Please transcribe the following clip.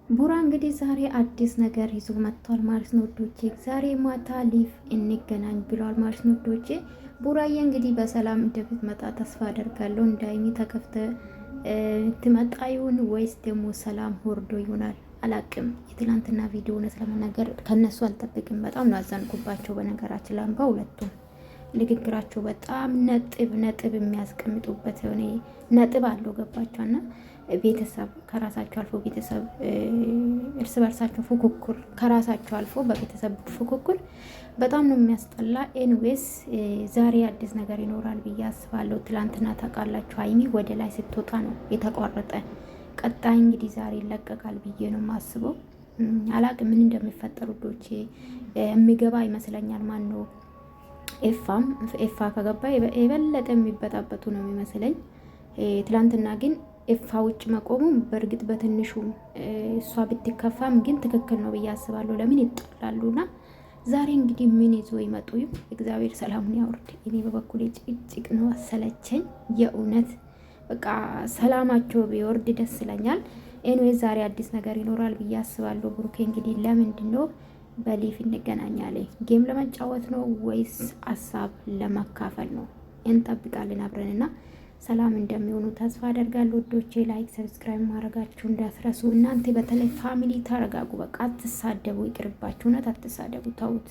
ቡራ እንግዲህ ዛሬ አዲስ ነገር ይዞ መጥቷል ማለት ነው ውዶቼ። ዛሬ ማታ ሊቭ እንገናኝ ብሏል ማለት ነው ውዶቼ። ቡራዬ እንግዲህ በሰላም እንደምትመጣ ተስፋ አደርጋለሁ። እንዳይሚ ተከፍተ ትመጣ ይሁን ወይስ ደግሞ ሰላም ወርዶ ይሆናል አላቅም። የትላንትና ቪዲዮ እውነት ለመናገር ከነሱ አልጠብቅም። በጣም ነው አዘንኩባቸው። በነገራችን ላይ በሁለቱም ንግግራቸው በጣም ነጥብ የሚያስቀምጡበት የሆነ ነጥብ አለው። ገባቸውና ቤተሰብ ከራሳቸው አልፎ ቤተሰብ እርስ በርሳቸው ፉክክር ከራሳቸው አልፎ በቤተሰብ ፉክክር በጣም ነው የሚያስጠላ። ኤንዌስ ዛሬ አዲስ ነገር ይኖራል ብዬ አስባለሁ። ትላንትና ታውቃላችሁ ሀይሚ ወደ ላይ ስትወጣ ነው የተቋረጠ። ቀጣይ እንግዲህ ዛሬ ይለቀቃል ብዬ ነው የማስበው። አላቅም ምን እንደሚፈጠሩ ዶቼ የሚገባ ይመስለኛል። ማን ነው ኤፋ ከገባ የበለጠ የሚበጣበጡ ነው የሚመስለኝ። ትላንትና ግን ኤፋ ውጭ መቆሙ በእርግጥ በትንሹ እሷ ብትከፋም ግን ትክክል ነው ብዬ አስባለሁ። ለምን ይጣላሉና ዛሬ እንግዲህ ምን ይዞ ይመጡ? እግዚአብሔር ሰላሙን ያወርድ። እኔ በበኩሌ ጭቅጭቅ ነው አሰለቸኝ። የእውነት በቃ ሰላማቸው ቢወርድ ደስ ይለኛል። ኤንዌይስ ዛሬ አዲስ ነገር ይኖራል ብዬ አስባለሁ። ብሩኬ እንግዲህ ለምንድን ነው በሊቭ እንገናኛለን? ጌም ለመጫወት ነው ወይስ ሀሳብ ለመካፈል ነው? እንጠብቃለን አብረንና ሰላም እንደሚሆኑ ተስፋ አደርጋለሁ። ወዶቼ ላይክ ሰብስክራይብ ማድረጋችሁ እንዳትረሱ። እናንተ በተለይ ፋሚሊ ተረጋጉ። በቃ አትሳደቡ፣ ይቅርባችሁ። እውነት አትሳደቡ፣ ተውት።